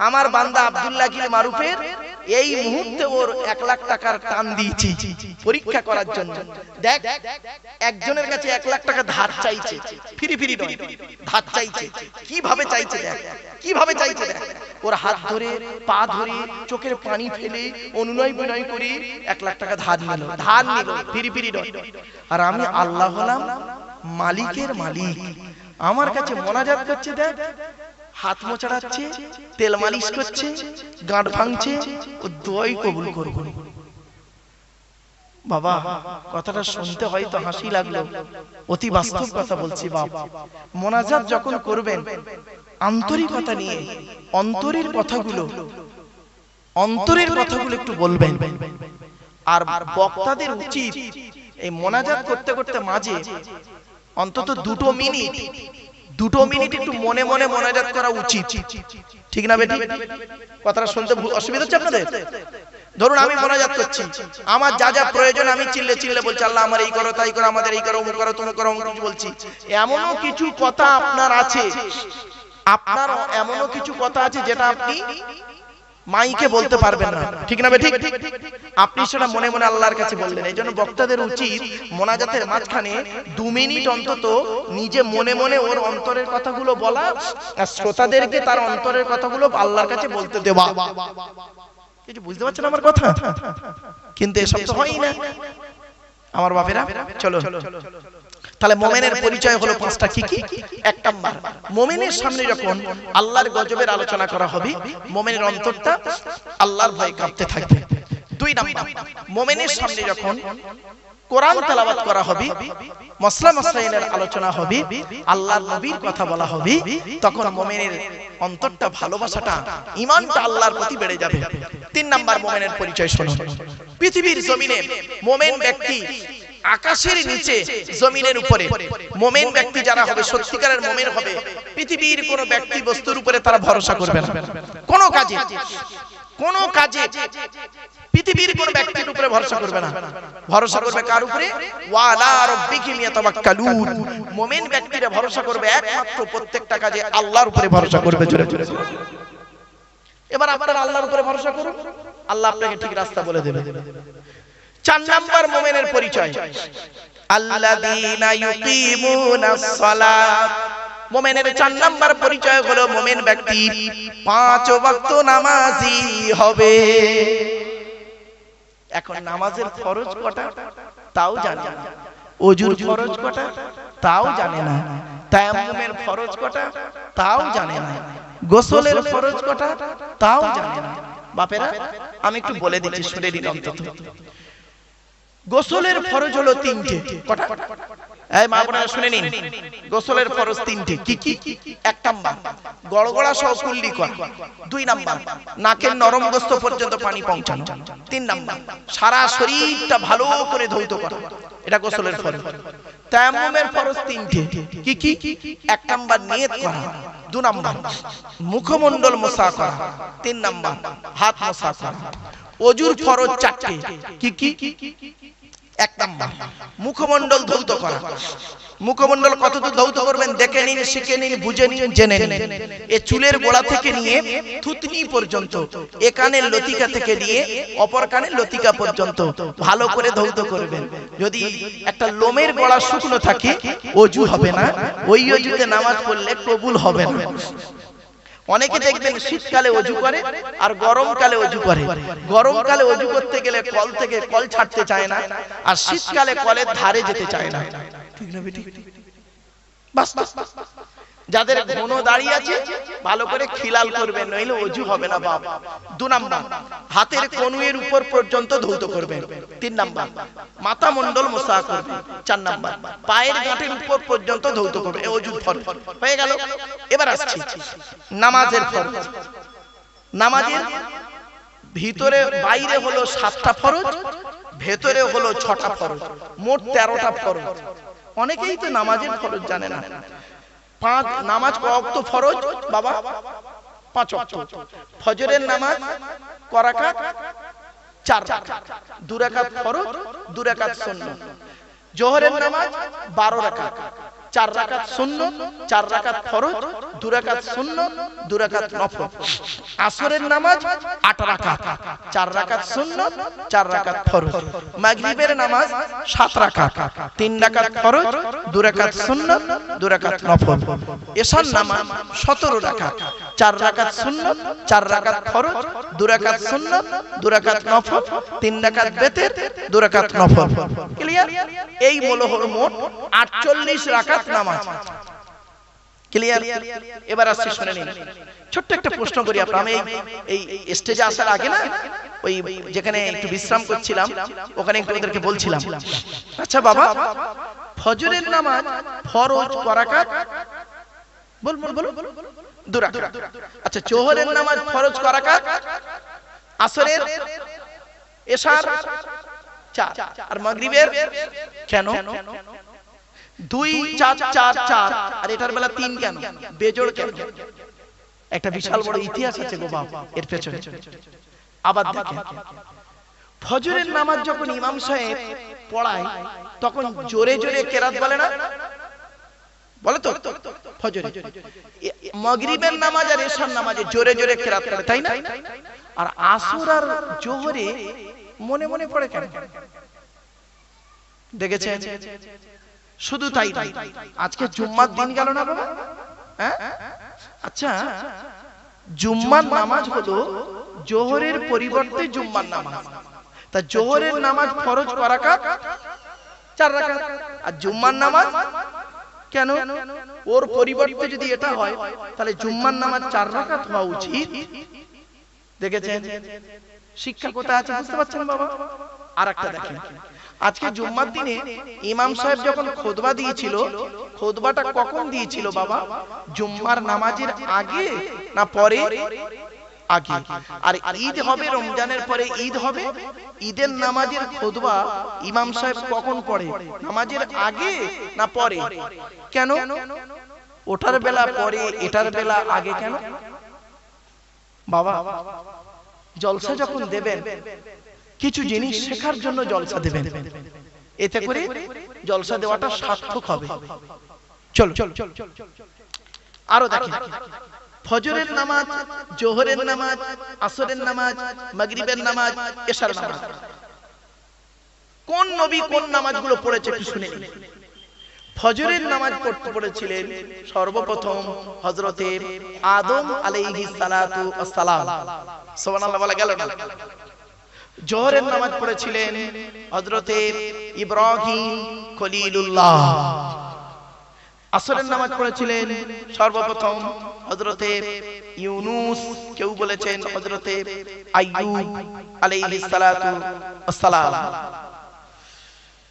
আমার বান্দা আব্দুল্লাহ কিল মারুফের এই মুহূর্তে ওর 1 লাখ টাকার টান দিয়েছি পরীক্ষা করার জন্য। দেখ একজনের কাছে 1 লাখ টাকা ধার চাইছে, ফিরি ফিরি নয়, ধার চাইছে। কিভাবে চাইছে দেখ, কিভাবে চাইছে দেখ। ওর হাত ধরে পা ধরে চোখের পানি ফেলে অনুনয় বিনয় করে 1 লাখ টাকা ধার নিল, ধার নিল, ফিরি ফিরি নয়। আর আমি আল্লাহ হলাম মালিকের মালিক, আমার কাছে মোনাজাত করছে। দেখ হাত মোছাড়াচ্ছে, তেল মালিশ করছে, গাঁট ভাঙছে, ও দোয়াই কবুল করব। বাবা কথাটা শুনতে হয়তো হাসি লাগলো, অতি বাস্তব কথা বলছি বাবা। মোনাজাত যখন করবেন আন্তরিকতা নিয়ে অন্তরের কথাগুলো একটু বলবেন। আর বক্তাদের উচিত এই মোনাজাত করতে করতে মাঝে অন্তত 2 মিনিট একটু মনে মনে মোনাজাত করা উচিত, ঠিক না বেটি? কথাটা শুনতে অসুবিধা হচ্ছে আপনাদের? ধরুন আমি মোনাজাত করছি, আমার যা যা প্রয়োজন আমি চিল্লে বলছি, আল্লাহ আমার এই করো তাই করো, আমাদের এই করো, অমুক করো, তুমি করো, অমুক বলছি। এমনও কিছু কথা আপনার আছে, এমনও কিছু কথা আছে যেটা আপনি মাইকে বলতে পারবেন না, ঠিক না বেটি? আপনি সেটা মনে মনে আল্লাহর কাছে বললেন। এই জন্য বক্তাদের উচিত মোনাজাতের মাঝখানে 2 মিনিট অন্তত নিজে মনে মনে ওর অন্তরের কথাগুলো বলা, আর শ্রোতাদেরকে তার অন্তরের কথাগুলো আল্লাহর কাছে বলতে দেওয়া। কিছু বুঝতে পারছেন আমার কথা? কিন্তু এসব তো হয়ই না আমার বাপেরা। চলো তাহলে মোমেনের পরিচয় হলো 5টা। কি কি? 1 নাম্বার, মোমেনের সামনে যখন আল্লাহর গজবের আলোচনা করা হবে মোমেনের অন্তরটা আল্লাহর ভয়ে কাঁপতে থাকবে। 2 নাম্বার, মোমেনের সামনে যখন কোরআন তেলাওয়াত করা হবে, মাসলা মাসাইলের আলোচনা হবে, আল্লাহর নবীর কথা বলা হবে, তখন মুমিনের অন্তরটা ভালোবাসাটা ঈমানটা আল্লাহর প্রতি বেড়ে যাবে। 3 নাম্বার মুমিনের পরিচয় শুনুন। পৃথিবীর জমিনে মুমিন ব্যক্তি, আকাশের নিচে জমিনের উপরে মুমিন ব্যক্তি যারা হবে, সত্যিকারের মুমিন হবে, পৃথিবীর কোন ব্যক্তি বস্তুর উপরে তারা ভরসা করবে না। কোন কাজে পৃথিবীর কোন ব্যক্তির উপরে ভরসা করবে না। ভরসা করবে কার উপরে? ওয়ালা রাব্বিহিম ইয়াতাওয়াক্কালুন। মুমিন ব্যক্তিরা ভরসা করবে একমাত্র প্রত্যেকটা কাজে আল্লাহর উপরে ভরসা করবে। জোরে জোরে। এবার আপনারা আল্লাহর উপরে ভরসা করুন, আল্লাহ আপনাকে ঠিক রাস্তা বলে দেবে। 4 নাম্বার মুমিনের পরিচয়, আল্লাযীনা ইউকিমুনাস সালাত। মুমিনের 4 নাম্বার পরিচয় হলো মুমিন ব্যক্তি 5 ওয়াক্ত নামাজি হবে। এখন নামাজের ফরজ কটা তাও জানে না, ওযুর ফরজ কটা তাও জানে না, তায়াম্মুমের ফরজ কটা তাও জানে না, গোসলের ফরজ কটা তাও জানে না। বাপেরা আমি একটু বলে দিচ্ছি, শুনে নিন অন্তত। গোসলের ফরজ হলো 3টে। কটা? এই মা বোনেরা শুনে নিন, গোসলের ফরজ 3টে। কি কি? 1 নাম্বার গড়গড়া সহ কুল্লি করা। 2 নাম্বার নাকের নরম গোস্ত পর্যন্ত পানি পৌঁছানো। 3 নাম্বার সারা শরীরটা ভালো করে ধৌত করা, এটা গোসলের ফরজ। তায়াম্মুমের ফরজ 3টে। কি কি? 1 নাম্বার নিয়ত করা, 2 নাম্বার মুখমণ্ডল মোছা করা, 3 নাম্বার হাত মোছা করা। ওযুর ফরজ 4টে। কি কি? 1 নাম্বার মুখমণ্ডল ধৌত করা। মুখমণ্ডল কতদূর ধৌত করবেন দেখে নিন, শিখে নিন, বুঝে নিন, জেনে নিন। এই চুলের গোড়া থেকে নিয়ে থুতনি পর্যন্ত, এ কানের লতিকা থেকে নিয়ে অপর কানের লতিকা পর্যন্ত ভালো করে ধৌত করবেন। যদি একটা লোমের গোড়া শুকনো থাকে ওযু হবে না, ওই ওযুতে নামাজ পড়লে কবুল হবে না। অনেকে দেখবেন শীতকালে ওযু করে আর গরমকালে ওযু করে। গরমকালে ওযু করতে গেলে কল থেকে কল ছাড়তে চায় না, আর শীতকালে কলের ধারে যেতে চায় না, ঠিক না বেটি? বাস যাদের ঘন দাড়ি আছে ভালো করে খিলাল করবেন, নইলে ওযু হবে না বাপ। 2 নাম্বার হাতের কনুইয়ের উপর পর্যন্ত ধৌত করবেন। 3 নাম্বার মাথা মণ্ডল মোছা করবেন। 4 নাম্বার পায়ের গাঁটের উপর পর্যন্ত ধৌত করবেন। এই ওযুর ফরজ হয়ে গেল। এবার আসছি নামাজের ফরজ। নামাজের ভিতরে বাইরে হলো 7টা ফরজ, ভেতরে হলো 6টা ফরজ, মোট 13টা ফরজ। অনেকেই তো নামাজের ফরজ জানে না। নামাজ কয় ওয়াক্ত ফরজ বাবা? 5 ওয়াক্ত। ফজরের নামাজ কয় রাকাত? 4 রাকাত। 2 রাকাত ফরজ, 2 রাকাত সুন্নাত। জোহরের নামাজ 12 রাকাত, 4 রাকাত সুন্নাত, 4 রাকাত ফরজ, 2 রাকাত সুন্নাত 2 রাকাত নফল। আসরের নামাজ 8 রাকাত, 4 রাকাত সুন্নাত 4 রাকাত ফরজ। মাগরিবের নামাজ 7 রাকাত, 3 রাকাত ফরজ 2 রাকাত সুন্নাত 2 রাকাত নফল। এশার নামাজ 17 রাকাত, 4 রাকাত সুন্নাত 4 রাকাত ফরজ 2 রাকাত সুন্নাত 2 রাকাত নফল, 3 রাকাত বেতের 2 রাকাত নফল। ক্লিয়ার? এই হলো মোট 48 রাকাত নামাজ। ক্লিয়ার? এবার আসছে শুনে নিন। ছোট্ট একটা প্রশ্ন করি আপনারা। আমি এই স্টেজে আসার আগে না ওই যেখানে একটু বিশ্রাম করছিলাম ওখানে একটু ওদেরকে বলছিলাম, আচ্ছা বাবা, ফজরের নামাজ ফরজ ক রাকাত? বল বল বল। 2 রাকাত। আচ্ছা, জোহরের নামাজ ফরজ ক রাকাত? আসরের, এশার 4, আর মাগরিবের কেন 2 4 4 4 আর এটার বেলা 3 কেন? বেজোড় কেন? একটা বিশাল বড় ইতিহাস আছে গো বাবা এর পেছনে। আবার দেখেন, ফজরের নামাজ যখন ইমাম সাহেব পড়ায় তখন জোরে জোরে কেরাত বলে না? বলে তো ফজরে। মাগরিবের নামাজ আর এশার নামাজে জোরে জোরে কেরাত করে, তাই না? আর আসর আর জোহরে মনে মনে পড়ে কেন? দেখেছেন? শুধু তাই নয়, আজকে জুম্মার দিন গেল না বাবা? হ্যাঁ, আচ্ছা, জুম্মার নামাজ হলো জোহরের পরিবর্তে জুম্মার নামাজ। তা জোহরের নামাজ ফরজ ক রাকাত? 4 রাকাত। আর জুম্মার নামাজ কেন? ওর পরিবর্তে যদি এটা হয় তাহলে জুম্মার নামাজ 4 রাকাত হওয়া উচিত। দেখেছেন শিক্ষা কোথায় আছে? বুঝতে পারছেন বাবা? আর একটা দেখেন, আজকে জুম্মার দিনে ইমাম সাহেব যখন খুতবা দিয়েছিল, খুতবাটা কখন দিয়েছিল বাবা? জুম্মার নামাজের আগে না পরে? আগে। আর ঈদ হবে, রমজানের পরে ঈদ হবে, ঈদের নামাজের খুতবা ইমাম সাহেব কখন পড়ে? নামাজের আগে না পরে? কেন? ওটার বেলা পরে, এটার বেলা আগে কেন? বাবা, জলসা যখন দেবেন কিছু জিনিস শেখার জন্য জলসা দেবেন, এতে করে জলসা দেওয়াটা সার্থক হবে। চলো আরো দেখেন, ফজরের নামাজ, জোহরের নামাজ, আসরের নামাজ, মাগরিবের নামাজ, এশার নামাজ, কোন নবী কোন নামাজগুলো পড়েছে একটু শুনে নিন। ফজরের নামাজ পড়তে পড়েছিলেন সর্বপ্রথম হযরতে আদম আলাইহিস সালাতু ওয়াস সালাম। সুবহানাল্লাহ বলা গেল না? জোহরের নামাজ পড়েছিলেন হযরতে ইব্রাহিম খলিলুল্লাহ। আসরের নামাজ পড়েছিলেন সর্বপ্রথম হযরতে ইউনুস, কেউ বলেছেন হযরতে আইয়ুব আলাইহিস সালাতু ওয়াস সালাম।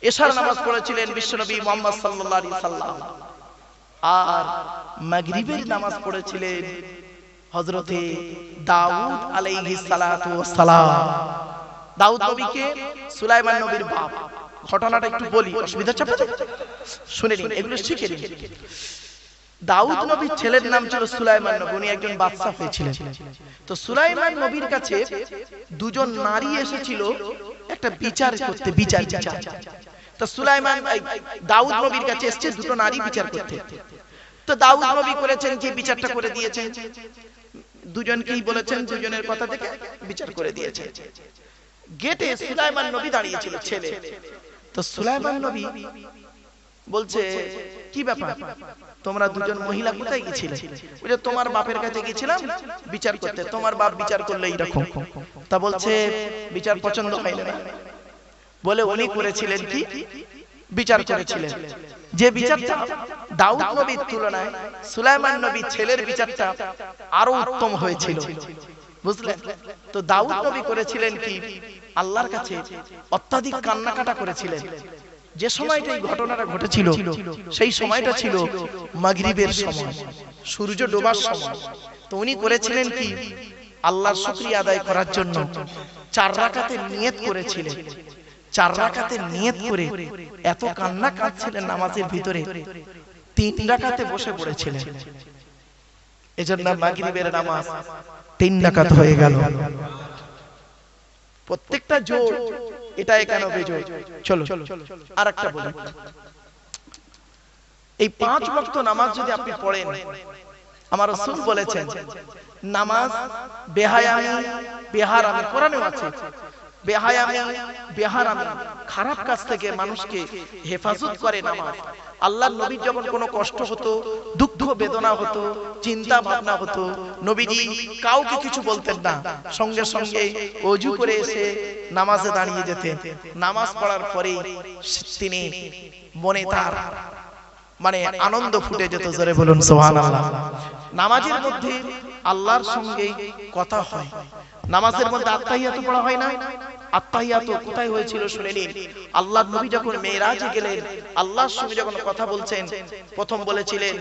এশার নামাজ পড়েছিলেন বিশ্বনবী মুহাম্মদ সাল্লাল্লাহু আলাইহি সাল্লাম। আর মাগরিবের নামাজ পড়েছিলেন হযরতে দাউদ আলাইহিস সালাতু ওয়াস সালাম। দাউদ নবীকে সুলাইমান নবীর বাপ। ঘটনাটা একটু বলি, অসুবিধা চাপে শুনে নিন, এগুলো শিখে নিন। দাউদ নবীর ছেলের নাম ছিল সুলাইমান নবী, উনি একজন বাদশা হয়েছিলেন। তো সুলাইমান নবীর কাছে দুজন নারী এসেছিল একটা বিচার করতে, বিচার। তো সুলাইমান দাউদ নবীর কাছে এসেছে দুটো নারী বিচার করতে। তো দাউদ নবী করেছেন কি, বিচারটা করে দিয়েছেন। দুজনকেই বলেছেন, দুজনের কথা থেকে বিচার করে দিয়েছেন। গেটে সুলাইমান নবী দাঁড়িয়েছিল, ছেলে। তো সুলাইমান নবী বলছে, কি ব্যাপার, তোমরা দুজন মহিলা কোথায় গেছিলে? বলে, তোমার বাপের কাছে গেছিলাম বিচার করতে, তোমার বাপ বিচার করলে এইরকম। তা বলছে, বিচার পছন্দ হয়নি না? বলে, উনি করেছিলেন কি, বিচার করেছিলেন যে বিচারটা দাউদ নবীর তুলনায় সুলাইমান নবীর ছেলের বিচারটা আরো উত্তম হয়েছিল। বুঝলেন? তো দাউদ নবী করেছিলেন কি, আল্লাহর কাছে অত্যাধিক কান্নাকাটা করেছিলেন। যে সময়টা এই ঘটনাটা ঘটেছিল সেই সময়টা ছিল মাগরিবের সময়, সূর্য ডোবার সময়। তো উনি করেছিলেন কি, আল্লাহর শুকরিয়া আদায় করার জন্য 4 রাকাতের নিয়ত করেছিলেন। 4 রাকাতের নিয়ত করে এত কান্না কাঁদছিলেন নামাজের ভিতরে, 3 রাকাতে বসে পড়েছিলেন। এজন্য মাগরিবের নামাজ 3 রাকাত হয়ে গেল। প্রত্যেকটা জোর, এটা কেন বেজোর? চলো আরেকটা বলি। এই 5 ওয়াক্ত নামাজ যদি আপনি পড়েন, আমার রাসূল বলেছেন নামাজ বেহায়ামি বেহারামি, কোরআনেও আছে বেহায়ামি বেহারামি, খারাপ কাজ থেকে মানুষকে হেফাজত করে নামাজ। আল্লাহর নবী যখন কোনো কষ্ট হতো, দুঃখ বেদনা হতো, চিন্তা ভাবনা হতো, নবীজি কাউকে কিছু বলতেন না, সঙ্গে সঙ্গে ওযু করে এসে নামাজে দাঁড়িয়ে যেতেন। নামাজ পড়ার পরে তিনি মনে তার মানে আনন্দ ফুটে যেত, জোরে বলুন সুবহানাল্লাহ। নামাজের মধ্যে আল্লাহর সঙ্গে কথা হয়। নামাজের মধ্যে আত্তাহিয়াতু পড়া হয় না? আত্তাহিয়াতু কোথায় হয়েছিল শুনে নিন। আল্লাহর নবী যখন মেরাজে গেলেন, আল্লাহর সঙ্গে যখন কথা বলছেন, প্রথম বলেছিলেন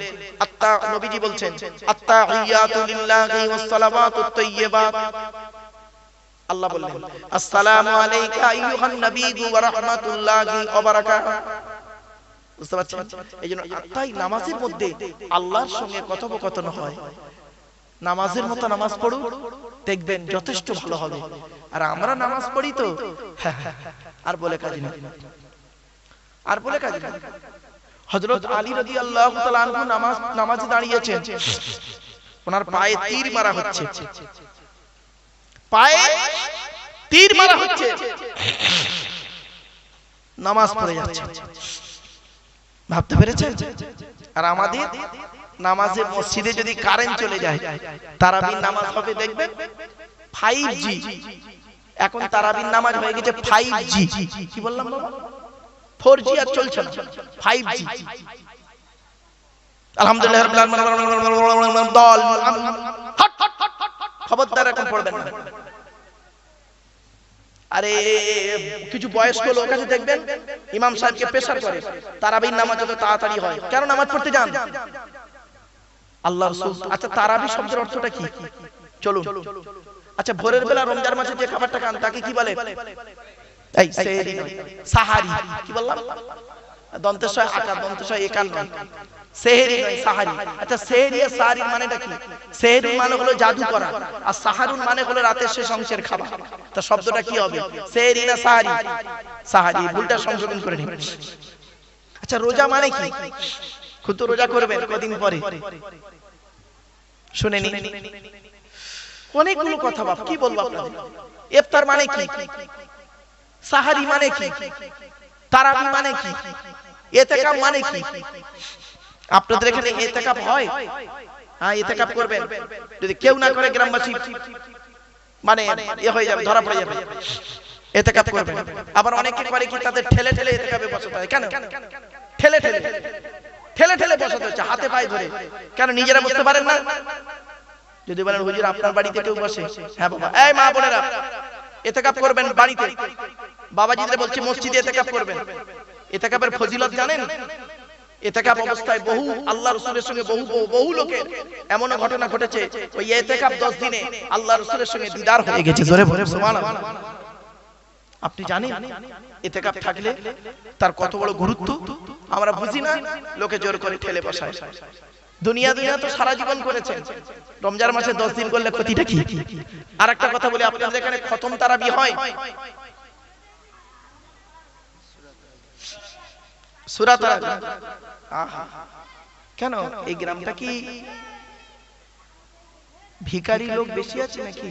নবীজি বলছেন আত্তাহিয়াতু লিল্লাহি ওয়াস সালাওয়াতুত তাইয়্যিবাত। আল্লাহ বললেন আসসালামু আলাইকা আইয়ুহান নাবিয়্যু ওয়া রাহমাতুল্লাহি ওয়া বারাকাতুহু। বুঝতে পারছেন? এইজন্য আত্তাই নামাজের মধ্যে আল্লাহর সঙ্গে কথোপকথন হয়। নামাজের মতো নামাজ পড়ুন, দেখবেন যথেষ্ট ভালো হবে। আর আমরা নামাজ পড়ি তো আর বলে কাজ নেই, আর বলে কাজ নেই। হযরত আলী রাদিয়াল্লাহু তাআলা আনহু নামাজে দাঁড়িয়েছেন, ওনার পায়ে তীর মারা হচ্ছে, পায়ে তীর মারা হচ্ছে, নামাজ পড়ে যাচ্ছে। ভাবতে পেরেছেন? আর আমাদের নামাজে মসজিদে যদি কারেন্ট চলে যায়, তারাবির নামাজ হবে দেখবেন 5G। এখন তারাবির নামাজ হয়ে গেছে 5G। কি বললাম বাবা? 4G আর চলছে না, 5G। আলহামদুলিল্লাহ রাব্বিল আলামিন দল খবরদার এখন পড়বেন না। আরে কিছু বয়স্ক লোক আছে দেখবেন ইমাম সাহেবকে প্রেসার করে তারাবির নামাজ যত তাড়াতাড়ি হয়। কেন নামাজ পড়তে যান? আল্লাহ রাসূল। আচ্ছা তারাবি শব্দের অর্থটা কি? চলুন। আচ্ছা ভোরের বেলা রমজান মাসে যে খাবারটা খান তাকে কি বলে? এই সেহরি নয়, সাহারি। কি বললাম? দন্তেশয় আকার, দন্তেশয় একার নয়, সেহরি নয় সাহারি। আচ্ছা সেহরি আর সাহারির মানেটা কি? সেহরি মানে হলো জাদু করা, আর সাহারুন মানে হলো রাতের শেষ অংশের খাবার। তা শব্দটা কি হবে? সেহরি না সাহারি? সাহারি। ভুলটা সংশোধন করে নিন। আচ্ছা রোজা মানে কি? খুদ রোজা করবেন কদিন পরে, শুনে নিন। অনেকগুলো কথা বাপ কি বলবো আপনাদের। ইফতার মানে কি? সাহারি মানে কি? তারাবি মানে কি? ইতিকাফ মানে কি? আপনাদের এখানে ইতিকাফ হয়? হ্যাঁ ইতিকাফ করবেন। যদি কেউ না করে গ্রামবাসী মানে হয়ে যাবে, ধরা পড়ে যাবে। ইতিকাফ করবেন। আবার অনেকে করে কি তাদের ঠেলে ঠেলে ইতিকাফে বসাতে হয়। কেন ঠেলে ঠেলে ঠেলে ঠেলে বসাতে হচ্ছে, হাতে পায়ে ধরে? কেন নিজেরা বসতে পারেন না? যদি বলেন হুজুর আপনার বাড়িতে কেউ বসে, হ্যাঁ বাবা। এই মা বোনেরা ইতিকাফ করবেন বাড়িতে, বাবাজিদের বলছি মসজিদে ইতিকাফ করবেন। ইতিকাফের ফজিলত জানেন? ইতিকাফ অবস্থায় বহু আল্লাহ রাসূলের সঙ্গে বহু লোকের এমন ঘটনা ঘটেছে, ওই ইতিকাফ 10 দিনে আল্লাহ রাসূলের সঙ্গে দিদার হয়ে গেছে। জোরে বলে সুবহানাল্লাহ। আপনি জানেন ইতিকাফ থাকলে তার কত বড় গুরুত্ব? আমরা বুঝি না, লোকে জোর করে ঠেলে বসায়। দুনিয়া তো সারা জীবন করেছেন, রমজান মাসে 10 দিন করলে ক্ষতিটা কি? আর একটা কথা বলি, আপনাদের এখানে খতম তারাবি হয়? সূরা তারাবি। আহা, কেন এই গ্রামটা কি ভিখারি লোক বেশি আছে নাকি?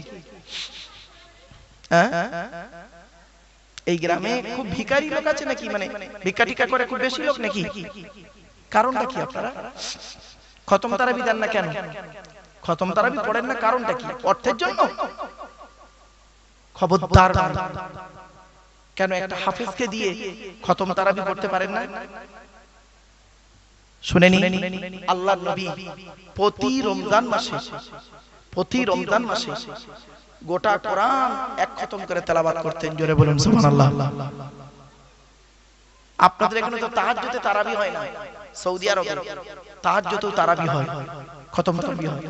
এই গ্রামে খুব ভিখারি লোক আছে নাকি? মানে ভিক্ষা টিকা করে খুব বেশি লোক নাকি? কারণটা কি? আপনারা খতম তারাবি দেন না কেন? খতম তারাবি পড়েন না, কারণটা কি? অর্থের জন্য? খবরদার। কেন একটা হাফেজকে দিয়ে খতম তারাবি পড়তে পারেন না? শুনে নিন, আল্লাহর নবী প্রতি রমজান মাসে গোটা কোরআন এক খতম করে তেলাওয়াত করতেন। জোরে বলুন সুবহানাল্লাহ। আপনাদের এখানে তো তাহাজ্জুদে তারাবি হয় না, সৌদি আরবে তাহাজ্জুদে তারাবি হয়, খতম তারাবি হয়।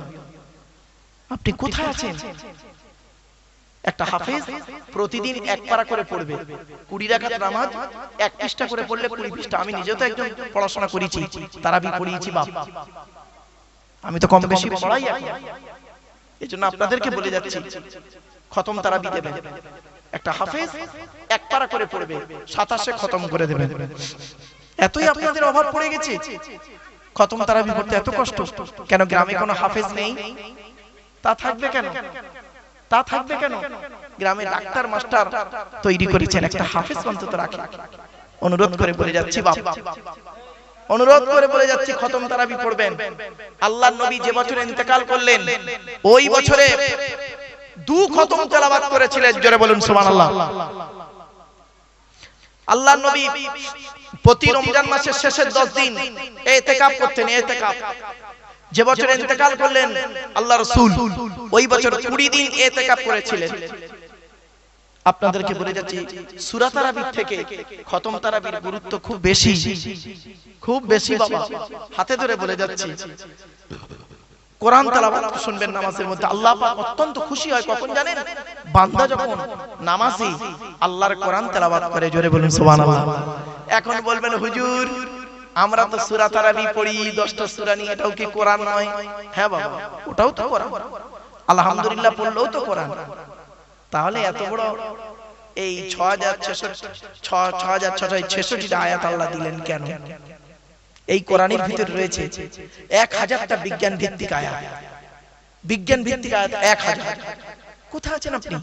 আপনি কোথায় আছেন? একটা হাফেজ প্রতিদিন এক পারা করে পড়বে, 20 রাকাত নামাজ এক পৃষ্ঠা করে পড়লে 20 পৃষ্ঠা। আমি নিজেও তো একজন পড়াশোনা করেছি, তারাবি পড়িয়েছি বাপ, আমি তো কম বেশি পড়াই। এজন্য আপনাদেরকে বলে যাচ্ছি খতম তারাবি দেবেন। একটা হাফেজ এক পারা করে পড়বে, 27 খতম করে দেবেন। এতই আপনাদের অভাব পড়ে গেছে। খতম তারাবি পড়তে এত কষ্ট কেন? গ্রামে কোনো হাফেজ নেই? তা থাকবে কেন? তা থাকবে কেন? গ্রামে ডাক্তার মাস্টার তৈরি করেছেন, একটা হাফেজ অন্তত রাখেন। অনুরোধ করে বলে যাচ্ছি বাপ, অনুরোধ করে বলে যাচ্ছি খতম তারাবি পড়বেন। আল্লাহর নবী যে বছর ইন্তেকাল করলেন ওই বছরে 2 খতম তেলাওয়াত করেছিলেন। জোরে বলুন সুবহানাল্লাহ। আল্লাহর নবী প্রতি রমজান মাসের শেষের 10 দিন ইতিকাফ করতেন। ইতিকাফ যে বছর ইন্তেকাল করলেন আল্লাহ রাসূল ওই বছর 20 দিন ইতিকাফ করেছিলেন। আপনাদেরকে বলে যাচ্ছি সূরা তারাবির থেকে খতম তারাবির গুরুত্ব খুব বেশি, খুব বেশি বাবা। হাতে ধরে বলে যাচ্ছি কোরআন তেলাওয়াত শুনবেন নামাজের মধ্যে। আল্লাহ পাক অত্যন্ত খুশি হয় কখন জানেন? বান্দা যখন নামাজে আল্লাহর কোরআন তেলাওয়াত করে। জোরে বলুন সুবহানাল্লাহ। এখন বলবেন হুজুর আমরা তো সূরা তারাবি পড়ি 10টা সূরা নিয়ে, এটাও কি কোরআন নয়? হ্যাঁ বাবা, ওটাও তো কোরআন। আলহামদুলিল্লাহ পড়লেও তো কোরআন। তাহলে এত বড় এই 6666টা আয়াত আল্লাহ দিলেন কেন? এই কোরআনের ভিতরে রয়েছে 1000টা বিজ্ঞান ভিত্তিক আয়াত। বিজ্ঞান ভিত্তিক আয়াত 1000। কোথায় আছেন আপনি?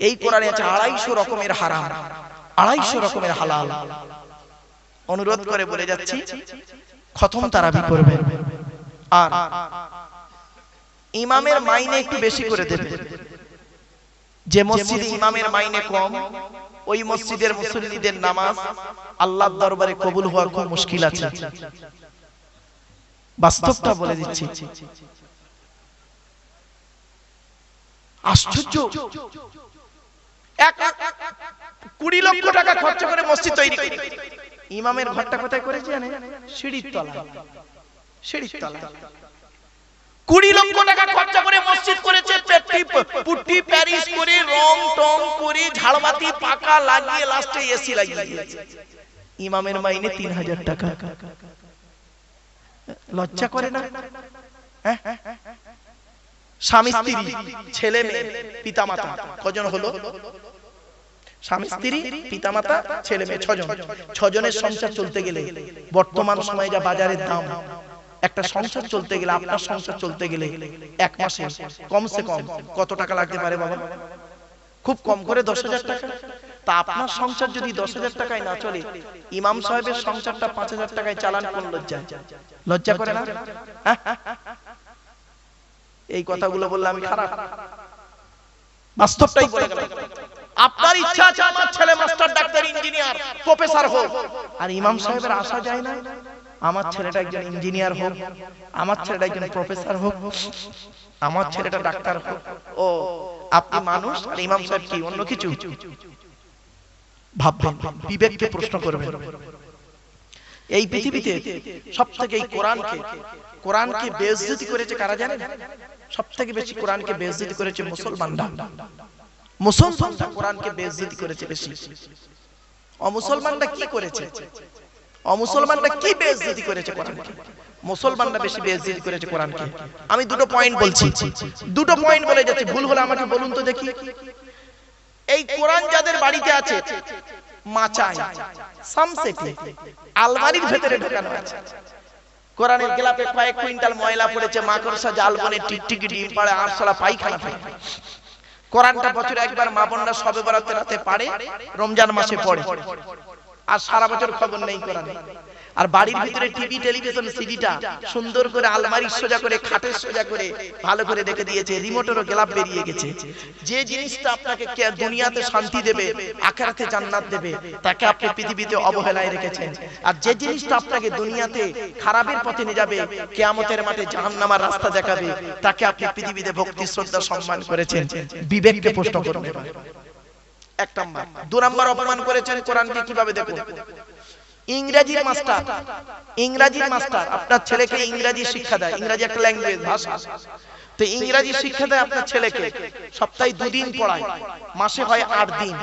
এই কোরআনে আছে 250 রকমের হারাম, 250 রকমের হালাল। অনুরোধ করে বলে যাচ্ছি খতম তারাবি করবেন। আর ইমামের মাইনে একটু বেশি করে দেবেন। যে মসজিদে ইমামের মাইনে কম ওই মসজিদের মুসল্লিদের নামাজ আল্লাহর দরবারে কবুল হওয়া খুব মুশকিল আছে। বাস্তবটা বলে দিচ্ছি। আশ্চর্য, 20 লক্ষ টাকা খরচ করে মসজিদ তৈরি করে ইমামের ঘরটা কোথায় করেছে জানেন? সিঁড়ির তলায়। সিঁড়ির তলায় 20 লক্ষ টাকা খরচ করে মসজিদ করেছে, পুট্টি প্যারিস করে রং টং করে ঝাড়বাতি পাকা লাগিয়ে লাস্টে এসি লাগিয়ে দিয়েছে। ইমামের মাইনে 3000 টাকা। লজ্জা করে না? স্বামী স্ত্রী ছেলে মেয়ে পিতামাতা কজন হলো? স্বামী স্ত্রী পিতামাতা ছেলে মেয়ে 6 জন। 6 জনের সংসার চলতে গেলে বর্তমান সময়ে যা বাজারের দাম, একটা সংসার চলতে গেলে আপনার সংসার চলতে গেলে এক মাসে কমসে কম কত টাকা লাগতে পারে বাবা? খুব কম করে 10,000 টাকা। তা আপনার সংসার যদি 10,000 টাকায় না চলে, ইমাম সাহেবের সংসারটা 5,000 টাকায় চালান কোন লজ্জা? লজ্জা করে না? এই কথাগুলো বললে আমি খারাপ? বাস্তবটাই বলে গেলাম। আপনার ইচ্ছা আছে আমার ছেলে মাস্টার, ডাক্তার, ইঞ্জিনিয়ার, প্রফেসর হোক, আর ইমাম সাহেবের আশা যায় না আমার ছেলেটা একজন ইঞ্জিনিয়ার হোক, আমার ছেলেটা একজন প্রফেসর হোক, আমার ছেলেটা ডাক্তার হোক। ও আপনি মানুষ আর ইমাম সাহেব কি অন্য কিছু? ভাববেন, বিবেককে প্রশ্ন করবেন। এই পৃথিবীতে সবথেকে এই কোরআনকে বেইজ্জতি করেছে কারা জানেন? সবথেকে বেশি কোরআনকে বেইজ্জতি করেছে মুসলমানরা। মুসলমানরা কোরআনকে বেইজ্জতি করেছে বেশি। অমুসলমানরা কি করেছে? অমুসলমানরা কি বেইজ্জতি করেছে কোরআনকে? মুসলমানরা বেশি বেইজ্জতি করেছে কোরআনকে। আমি দুটো পয়েন্ট বলছি, দুটো পয়েন্ট বলে যাচ্ছি, ভুল হলে আমাকে বলুন তো দেখি। এই কোরআন যাদের বাড়িতে আছে মাচায় সামসেটে আলমারির ভেতরে ঢোকানো আছে। কোরআনের গেলাপে কয়েক কুইন্টাল ময়লা পড়েছে, মাকড়সা জাল বনে টিকটিকি ডিম পাড়ে, আরশোলা পায়খানা ফেলে। কোরআনটা বছরে একবার মা বোনরা শবে বরাতে রাতে পারে, রমজান মাসে পড়ে, আর সারা বছর খবর নেই কোরআনে। আর বাড়ির ভিতরে টিভি, টেলিভিশন, সিডিটা সুন্দর করে আলমারির সোজা করে, খাটের সোজা করে ভালো করে রেখে দিয়েছে, রিমোটেরও গ্লাব বেরিয়ে গেছে। যে জিনিসটা আপনাকে দুনিয়াতে শান্তি দেবে, আখিরাতে জান্নাত দেবে, তাকে আপনি পৃথিবীতে অবহেলায় রেখেছেন। আর যে জিনিসটা আপনাকে দুনিয়াতে খারাপের পথে নিয়ে যাবে, কিয়ামতের মাঠে জাহান্নামের রাস্তা দেখাবে, তাকে আপনি পৃথিবীতে ভক্তি, শ্রদ্ধা, সম্মান করেছেন। বিবেককে প্রশ্ন করুন। এক নাম্বার। 2 নাম্বার অপমান করেছেন কোরআনকে কিভাবে দেখুন। ইংরেজির মাস্টার আপনার ছেলেকে ইংরেজি শিক্ষা দেয়, ইংরেজি একটা ল্যাঙ্গুয়েজ, ভাষা। তো ইংরেজি শিক্ষা দেয় আপনার ছেলেকে, সপ্তাহে 2 দিন পড়ায়, মাসে হয় 8 দিন,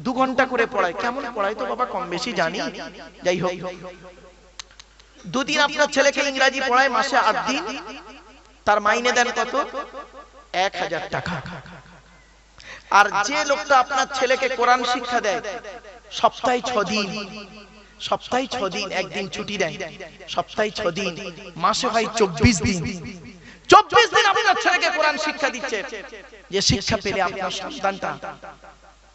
2 ঘন্টা করে পড়ায়। কেমন পড়ায় তো বাবা কম বেশি জানি, যাই হোক 2 দিন আপনার ছেলেকে ইংরেজি পড়ায়, মাসে 8 দিন, তার মাইনে দেন কত? 1000 টাকা। আর যে লোকটা আপনার ছেলেকে কোরআন শিক্ষা দেয় সপ্তাহে 6 দিন, সপ্তাহে 6 দিন একদিন ছুটি দেয়, সপ্তাহে 6 দিন, মাসে হয় 24 দিন। 24 দিন আপনার ছেলেকে কোরআন শিক্ষা দিচ্ছে, যে শিক্ষা পেলে আপনার সন্তানটা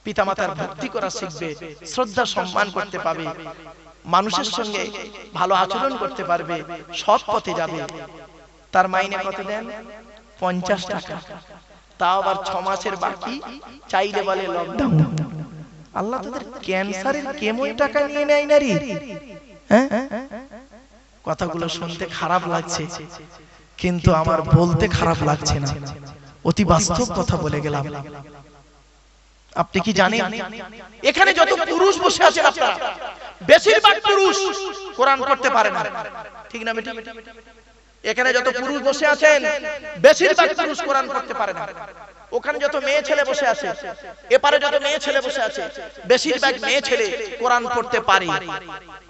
পিতামাতার ভক্তি করা শিখবে, শ্রদ্ধা সম্মান করতে পাবে, মানুষের সঙ্গে ভালো আচরণ করতে পারবে, সৎ পথে যাবে। তার মাইনে কত দেন? 50 টাকা, তাও আবার 6 মাসের বাকি, চাইলে বলে লকডাউন। আল্লাহ তাদের ক্যান্সারের কেমোয় টাকা নিয়ে নেয় না রে? হ্যাঁ, কথাগুলো শুনতে খারাপ লাগছে, কিন্তু আমার বলতে খারাপ লাগছে না, অতি বাস্তব কথা বলে গেলাম। আপনি কি জানেন এখানে যত পুরুষ বসে আছেন আপনারা, বেশিরভাগ পুরুষ কোরআন পড়তে পারে না, ঠিক না বেটি? এখানে যত পুরুষ বসে আছেন বেশিরভাগ পুরুষ কোরআন পড়তে পারে না। ওখানে যত মেয়ে ছেলে বসে আছে, এপারে যত মেয়ে ছেলে বসে আছে, বেশিরভাগ মেয়ে ছেলে কোরআন পড়তে পারে,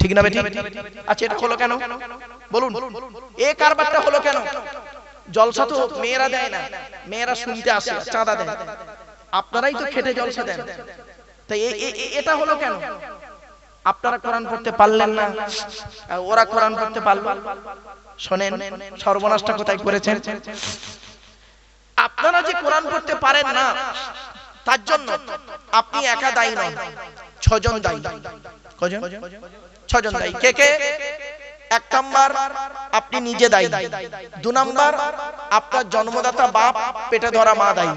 ঠিক না বেটি? আচ্ছা, এটা হলো কেন বলুন? এই কারবারটা হলো কেন? জলসা তো মেয়েরা দেয় না, মেয়েরা শুনতে আসে, চাঁদা দেয়, আপনারাই তো খেটে জলসা দেন, তাই এটা হলো কেন? আপনারা কোরআন পড়তে পারলেন না, ওরা কোরআন পড়তে পারলো। শোনেন, সর্বনাশটা কোথায় করেছেন? আপনারা যে কোরআন পড়তে পারেন না, তার জন্য আপনি একা দায়ী নন, 6 জন দায়ী। কজন? 6 জন দায়ী। কে কে? 1 নাম্বার আপনি নিজে দায়ী, 2 নাম্বার আপনার জন্মদাতা বাপ, পেটে ধরা মা দায়ী,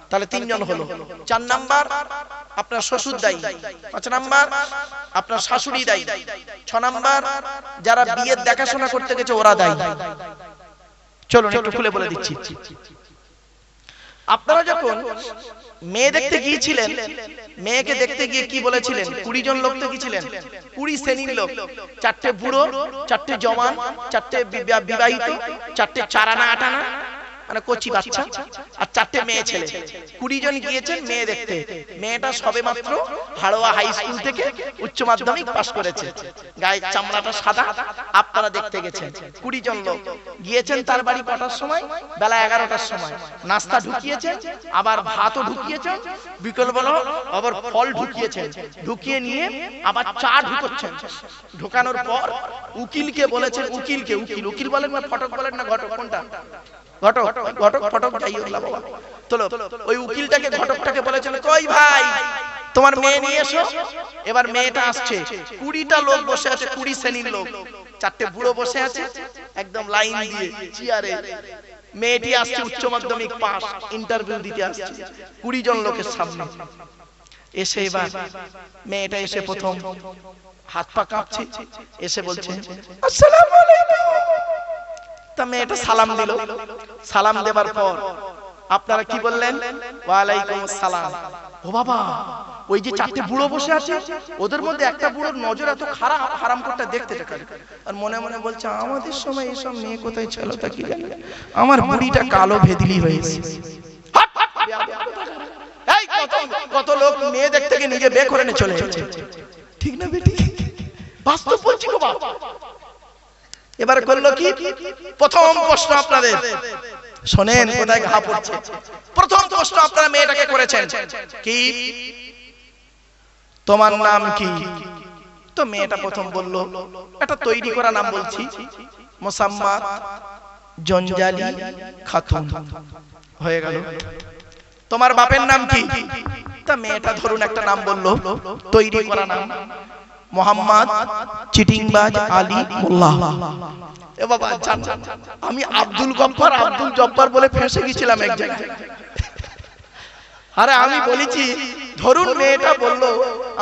তাহলে 3 জন হলো। 4 নাম্বার আপনার শ্বশুর দায়ী, 5 নাম্বার আপনার শাশুড়ি দায়ী, 6 নাম্বার যারা বিয়ের দেখাশোনা করতে গেছে ওরা দায়ী। চলুন একটু খুলে বলে দিচ্ছি। আপনারা যখন মেয়ে দেখতে গিয়েছিলেন, মেয়েকে দেখতে গিয়ে কি বলেছিলেন? 20 জন লোক তো গিয়েছিলেন, 20 শ্রেণীর লোক, 4টে বুড়ো, 4টে জওয়ান, 4টে বিবাহিত, 4টে 4 আনা 8 আনা মানে কচি বাচ্চা, আর 4টে মেয়ে ছেলে। 20 জন গিয়েছেন মেয়ে দেখতে। মেয়েটা সবে মাত্র হাড়োয়া হাই স্কুল থেকে উচ্চ মাধ্যমিক পাশ করেছে, গায়ের চামড়াটা সাদা। আপনারা দেখতে গেছেন, 20 জন লোক গিয়েছেন। তার বাড়ি কটার সময়? বেলা 11টার সময়। নাস্তা ঢুকিয়েছেন, আবার ভাতও ঢুকিয়েছেন, বিকেল বেলা আবার ফল ঢুকিয়েছেন, ঢুকিয়ে নিয়ে আবার চা ঢুকাচ্ছেন। ঢোকানোর পর উকিলকে বলেছেন, উকিলকে, উকিল বলেন না ফটক বলেন না ঘটক, কোনটা? ঘটক, ঘটক ফটক যাই হোক না বাবা, চলো ওই উকিলটাকে, ঘটকটাকে বলেছেন, কই ভাই তোমার মেয়ে নিয়ে এসো। এবার মেয়েটা আসছে, 20টা লোক বসে আছে, 20 শ্রেণীর লোক, 4টে বুড়ো বসে আছে একদম লাইন দিয়ে চেয়ারে। মেয়েটি আসছে উচ্চ মাধ্যমিক পাস, ইন্টারভিউ দিতে আসছে 20 জন লোকের সামনে। এসে এবার মেয়েটা এসে প্রথম হাত পা কাঁপছে, এসে বলছে আসসালামু আলাইকুম। তা মেয়েটা সালাম দিল। সালাম দেবার পর আপনারা কি বললেন? ওয়ালাইকুম আসসালাম। ও বাবা, ওই যে 4টে বুড়ো বসে আছে, ওদের মধ্যে একটা বুড়োর নজর এত খারাপ, হারামখোরটা দেখতে থাকে, আর মনে মনে বলছে আমাদের সময় এসব মেয়ে কোথায় ছিল তা কি জানি, আমার বুড়িটা কালো ভেদলি হয়েছে। এই কত লোক মেয়ে দেখতে গিয়ে নিজে বে করে নিয়ে চলে যাচ্ছে, ঠিক না বেটি? বাস্তব বলছি গো বাবা। এবার করলো কি? প্রথম প্রশ্ন আপনাদের শোনেন, কোথায় ঘা পড়ছে। প্রথম প্রশ্ন আপনারা মেয়েটাকে করেছেন কি? তোমার নাম কি? তো মেয়েটা প্রথম বলল, এটা তৈরি করা নাম বলছি, মোসাম্মাত জঞ্জালি খাতুন। হয়ে গেল। তোমার বাপের নাম কি? তা মেয়েটা ধরুন একটা নাম বললো, তৈরি করা নাম, মোহাম্মদ চিটিংবাজ আলী মোল্লা। এ বাবা, আমি আব্দুল গফফার, আব্দুল জব্বার বলে ফেঁসে গেছিলাম এক জায়গায়। আরে আমি বলেছি, ধরুন মেয়েটা বললো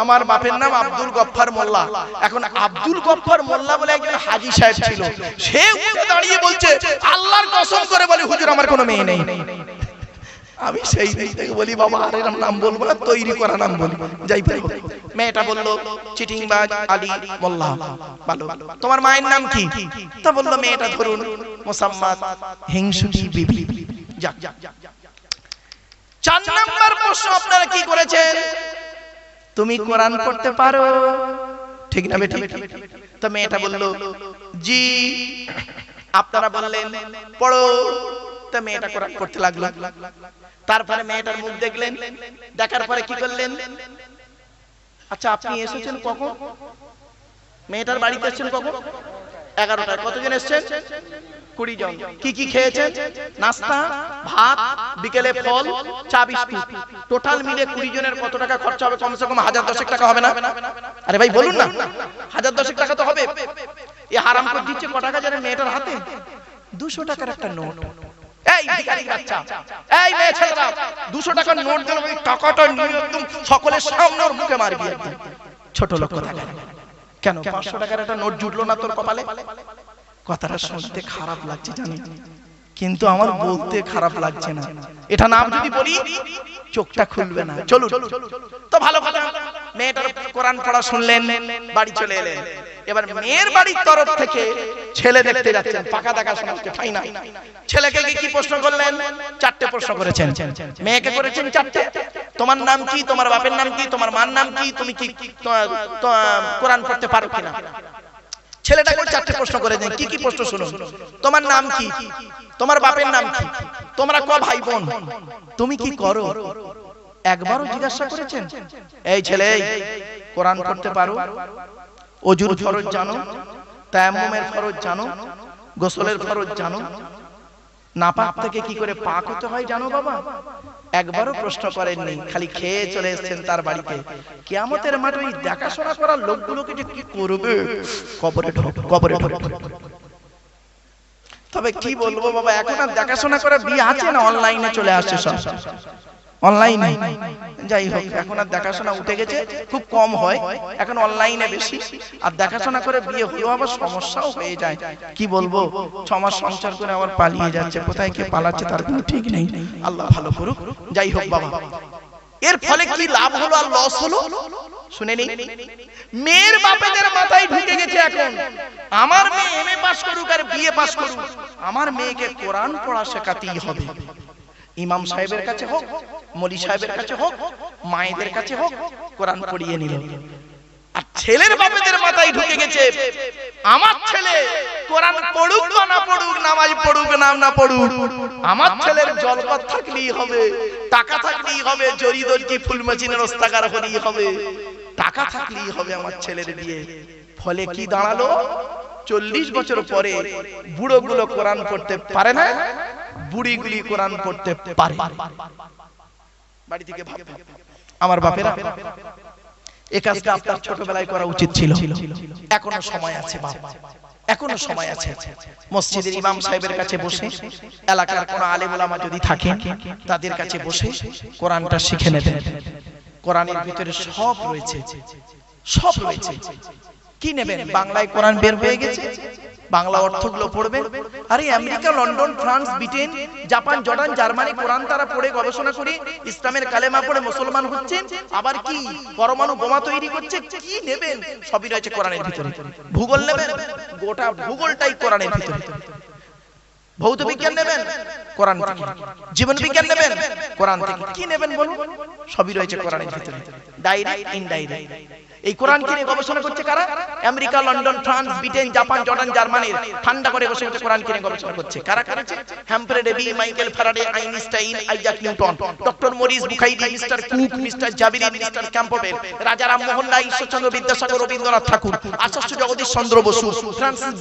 আমার বাপের নাম আব্দুল গফফার মোল্লা। এখন আব্দুল গফফার মোল্লা বলে একজন হাজী সাহেব ছিল, সে উঠে দাঁড়িয়ে বলছে আল্লাহর কসম করে বলি হুজুর আমার কোনো মেয়ে নেই। আমি সেই থেকে বলি বাবা আর এরকম নাম বলবো না, তৈরি করা নাম বলি। যাই ভাই, মেয়েটা বললো চিটিংবাজ আলী মোল্লা। ভালো, তোমার মায়ের নাম কি? তা বললো মেয়েটা ধরুন মোসাম্মদ হিংসুটি বিবি। যাক, 4 নাম্বার প্রশ্ন আপনারা কি করেছেন? তুমি কোরআন পড়তে পারো, ঠিক না বেটি? তো মেয়েটা বললো জি। আপনারা বললেন পড়ো। তা মেয়েটা কোরআন পড়তে লাগলো। তারপরে মেয়েটার মুখ দেখলেন, দেখার পরে কি করলেন? আচ্ছা আপনি এসেছেন কখন? মেয়েটার বাড়িতে এসেছেন কখন? 11টায়। কতজন এসেছেন? 20 জন। কি কি খেয়েছেন? নাস্তা, ভাত, বিকেলে ফল, চা, বিস্কুট। টোটাল মিলে 20 জনের কত টাকা খরচা হবে? কমসে কম 1010 টাকা হবে না? আরে ভাই বলুন না, 1010 টাকা তো হবে। এই হারাম করে দিচ্ছে ক টাকা জানেন মেয়েটার হাতে? 200 টাকার একটা নোট। এই ভিখারির বাচ্চা, এই মেয়ে ছেলেরা 200 টাকার নোট দিল, ওই টাকাটা নিয়ে একদম সকলের সামনে ওর মুখে মারবি একদম। ছোট লোক টাকা কেন? 500 টাকার একটা নোট জুটলো না তোর কপালে? কথাটা শুনতে খারাপ লাগছে জানি, কিন্তু আমার বলতে খারাপ লাগছে না। এটা নাম যদি বলি চোখটা খুলবে না। চলুন তো ভালো কথা। মেয়েটার কোরআন পড়া শুনলেন, বাড়ি চলে এলেন। এবার মেয়ের বাড়ির তরফ থেকে ছেলে দেখতে যাচ্ছেন, পাকা দেখা শোনাচ্ছে ফাইনা। ছেলেকে কি প্রশ্ন করলেন? 4টে প্রশ্ন করেছেন। মেয়েকে করেছেন 4টে। তোমার নাম কি? তোমার বাপের নাম কি? তোমার মার নাম কি? তুমি কি কোরআন পড়তে পারো কিনা? ছেলেটাকে 4টে প্রশ্ন করেছেন। কি কি প্রশ্ন শুনুন। তোমার নাম কি? তোমার বাপের নাম কি? তোমরা ক ভাই বোন? তুমি কি করো? একবারও জিজ্ঞাসা করেছেন? এই ছেলে কোরআন পড়তে পারো? ওযুর ফরজ জানো? তায়াম্মুমের ফরজ জানো? গোসলের ফরজ জানো? নাপাক থেকে কি করে পাক হতে হয় জানো বাবা? একবারও প্রশ্ন করেননি, খালি খেয়ে চলে এসেছেন তার বাড়িতে। কিয়ামতের মাঠে ওই দেখাশোনা করার লোকগুলোকে যে কি করবে? কবরে ঢোক, কবরে ঢোক। তবে কি বলবো বাবা, এখন আর দেখাশোনা করা বিয়ে আছে না? অনলাইনে চলে আসছে সব, অনলাইনে। যাই হোক, এখন আর দেখাশোনা উঠে গেছে, খুব কম হয়, এখন অনলাইনে বেশি। আর দেখাশোনা করে বিয়ে হলেও আবার সমস্যাও হয়ে যায়। কি বলবো, 6 মাস সংসার করে আবার পালিয়ে যাচ্ছে। কোথায় কে পালাচ্ছে তার কোনো ঠিক নেই। আল্লাহ ভালো করুক। যাই হোক বাবা, এর ফলে কি লাভ হলো আর লস হলো শুনে নিন। মেয়ের বাপেদের মাথায় ঢুকে গেছে এখন, আমার মেয়ে এমএ পাস করুক আর বিএ পাস করুক, আমার মেয়েকে কোরআন পড়া শেখাতেই হবে। ইমাম সাহেবের কাছে হোক, মলি সাহেবের কাছে হোক, মায়েদের কাছে হোক, কোরআন পড়িয়ে নিল। আর ছেলের বাপেদের মাথায় ঢুকে গেছে, আমার ছেলে কোরআন পড়ুক বা না পড়ুক, নামাজ পড়ুক না পড়ুক, আমার ছেলের জলপথ থাকলেই হবে, টাকা থাকলেই হবে, জরি দর্জি ফুল মেশিনের ওস্তাকার হলেই হবে, টাকা থাকলেই হবে আমার ছেলের বিয়ে। ফলে কি দাঁড়ালো? 40 বছর পরে বুড়োগুলো কোরআন পড়তে পারে না, বুড়িগুলি কোরআন পড়তে পারে। বাড়ি থেকে ভাববে আমার বাপেরা, এই কাজটা আপনার ছোটবেলায় করা উচিত ছিল। এখনো সময় আছে বাপ, এখনো সময় আছে। মসজিদের ইমাম সাহেবের কাছে বসে, এলাকার কোন আলেম ওলামা যদি থাকে তাদের কাছে বসে কোরআনটা শিখে নেবেন। কোরআনের ভিতরে সব রয়েছে, সব রয়েছে। কি নেবেন? বাংলায় কোরআন বের হয়ে গেছে, বাংলা অর্থগুলো পড়বেন। আরে America, London, France, Britain, Japan, Jordan, Germany Quran তারা পড়ে গবেষণা করে ইসলামের কালেমা পড়ে মুসলমান হচ্ছেন, আবার কি পরমাণু বোমা তৈরি করছে। কি নেবেন? সবই রয়েছে কোরআনের ভিতরে। ভূগোল নেবেন, গোটা ভূগোলটাই কোরআনের ভিতরে। ভৌত বিজ্ঞান নেবেন, কোরআন থেকে। জীবন বিজ্ঞান নেবেন, কোরআন থেকে। কি নেবেন বলুন? সবই রয়েছে কোরআনের ভিতরে, ডাইরেক্ট ইনডাইরেক্ট। এই কোরআন কিনে গবেষণা করছে কারা? America, London, France, Britain, Japan, Jordan, জার্মানির ঠান্ডা করে বসে বসে কোরআন কিনে গবেষণা করছে। কারা করেছে? Humphry Davy, Michael Faraday, Einstein, Isaac Newton, doctor Maurice Bucaille, mister Cook, mister Jabiri, mister Campbell, Raja Rammohan Roy, Ishwarchandra Vidyasagar, Rabindranath Tagore, Acharya Jagadish Chandra Bose, Francis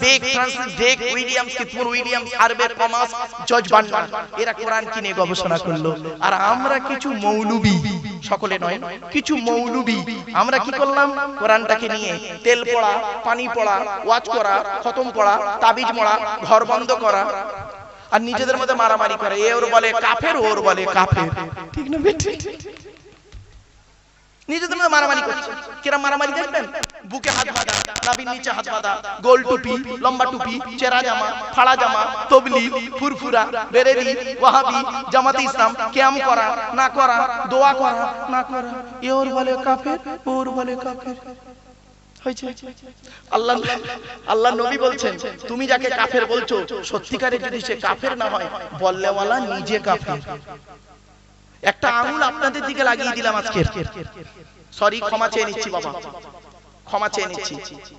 Beck, Williams Keith Moore Williams, Harvey Thomas, George Bernard, এরা কোরআন কিনে গবেষণা করলো। আর আমরা কিছু মৌলবি, সকলে নয়, কিছু মৌলবি আমরা কি করলাম? কোরআনটাকে নিয়ে তেল পড়া, পানি পড়া, ওয়াজ করা, খতম পড়া, তাবিজ মোড়া, ঘর বন্ধ করা, আর নিজেদের মধ্যে মারামারি করে। এ ওর বলে কাফের, ওর বলে কাফের, ঠিক না? নিজেদের মধ্যে মারামারি করছে। কিরম মারামারি দেখবেন? বুকে হাত বাঁধা, নাভির নিচে হাত বাঁধা, গোল টুপি, লম্বা টুপি, চেরা জামা, ফাড়া জামা, তবলিগ, ফুরফুরা, বেরেলি, ওয়াহাবি, জামাতে ইসলাম, কিয়াম করা না করা, দোয়া করা না করা, এ ওর বলে কাফের, ওর বলে কাফের। আল্লাহ নবী বলছেন, তুমি যাকে কাফের বলছো, সত্যিকারে যদি সে কাফের না হয়, বললেওয়ালা নিজে কাফের। একটা আঙুল আপনাদের দিকে লাগিয়ে দিলাম আজকে, সরি, ক্ষমা চেয়ে নিচ্ছি বাবা, ক্ষমা চেয়ে নিচ্ছি।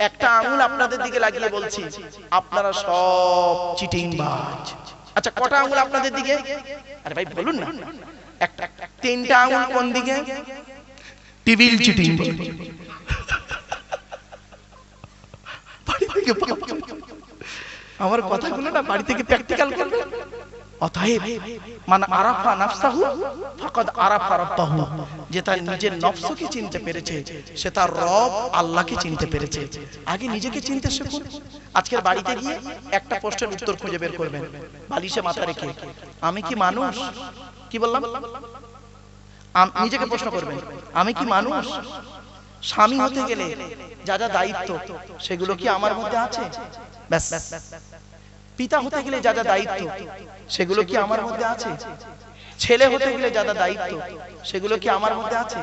একটা আঙুল আপনাদের দিকে লাগিয়ে বলছি, আপনারা সব চিটিংবাজ। আচ্ছা, কটা আঙুল আপনাদের দিকে? আরে ভাই বলুন না। একটা, 3টা আঙুল কোন দিকে? টিভির চিটিং। থেকে পাপ চলছে। আমার কথাগুলো না বাড়ি থেকে প্র্যাকটিক্যাল করবে। অতএব মান আরাফা নাফসাহু ফাকাদ আরাফা রাব্বাহু, যে তার নিজের নফসকে চিনতে পেরেছে সে তার রব আল্লাহকে চিনতে পেরেছে। আগে নিজেকে চিনতে শিখুন। আজকের বাড়িতে গিয়ে একটা প্রশ্নের উত্তর খুঁজে বের করবেন, বালিশে মাথা রেখে, আমি কি মানুষ? কি বললাম? নিজেকে প্রশ্ন করবেন, আমি কি মানুষ? স্বামী হতে গেলে যা যা দায়িত্ব সেগুলো কি আমার মধ্যে আছে? ব্যাস। পিতা হতে গেলে যা যা দায়িত্ব সেগুলো কি আমার মধ্যে আছে? ছেলে হতে গেলে যা যা দায়িত্ব সেগুলো কি আমার মধ্যে আছে?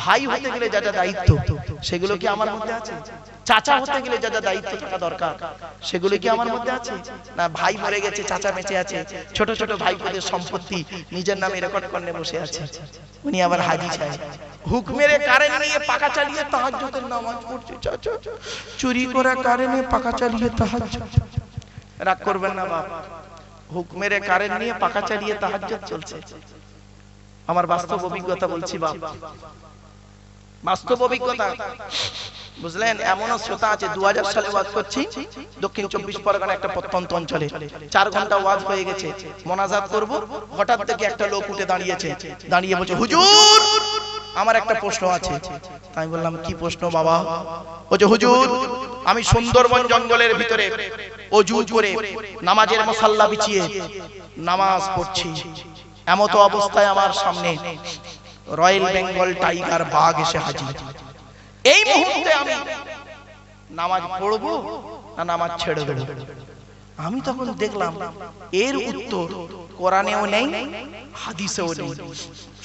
ভাই হতে গেলে যা যা দায়িত্ব সেগুলো কি আমার মধ্যে আছে? চাচা হতে গেলে যা যা দায়িত্ব থাকা দরকার সেগুলো কি আমার মধ্যে আছে? না ভাই মরে গেছে, চাচা বেঁচে আছে, ছোট ছোট ভাইপোদের সম্পত্তি নিজের নামে রেকর্ড করে বসে আছে, উনি আবার হাজি সাহেব হুক মেরে কারেন্ট নিয়ে পাকা চালিয়ে তাহাজ্জুদের নামাজ পড়ছে। চাচা চুরি করে কারেন্ট নিয়ে পাকা চালিয়ে তাহাজ্জুদ। রাগ করবেন না বাপ, হুক মেরে কারেন্ট নিয়ে পাকা চালিয়ে তাহাজ্জুদ চলছে। আমার বাস্তব অভিজ্ঞতা বলছি বাপ, বাস্তব অভিজ্ঞতা, বুঝলেন? এমনও শ্রোতা আছে 2000 সালে ওয়াজ করছি দক্ষিণ 24 পরগনা একটা প্রত্যন্ত অঞ্চলে, 4 ঘন্টা ওয়াজ হয়ে গেছে, মোনাজাত করব, হঠাৎ থেকে একটা লোক উঠে দাঁড়িয়েছে, দাঁড়িয়ে বলছে হুজুর আমার একটা প্রশ্ন আছে। আমি বললাম কি প্রশ্ন বাবা? বলছে হুজুর আমি সুন্দরবন জঙ্গলের ভিতরে ওযু করে নামাজের মুসাল্লা বিছিয়ে নামাজ পড়ছি, এমতো অবস্থায় আমার সামনে রয়্যাল বেঙ্গল টাইগার বাঘ এসে হাজির। এই মুহূর্তে আমি নামাজ পড়বো না নামাজ ছেড়ে দেবো? আমি তখন দেখলাম এর উত্তর কোরআনেও নেই, হাদিসেও নেই।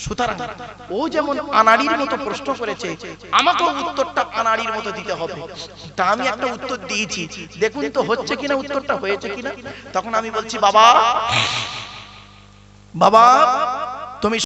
সুতরাং ও যেমন আনাড়ির মতো প্রশ্ন করেছে, আমাকেও উত্তরটা আনাড়ির মতো দিতে হবে। তা আমি একটা উত্তর দিয়েছি, দেখুন তো হচ্ছে কিনা, উত্তরটা হয়েছে কিনা। তখন আমি বলছি বাবা, বাবা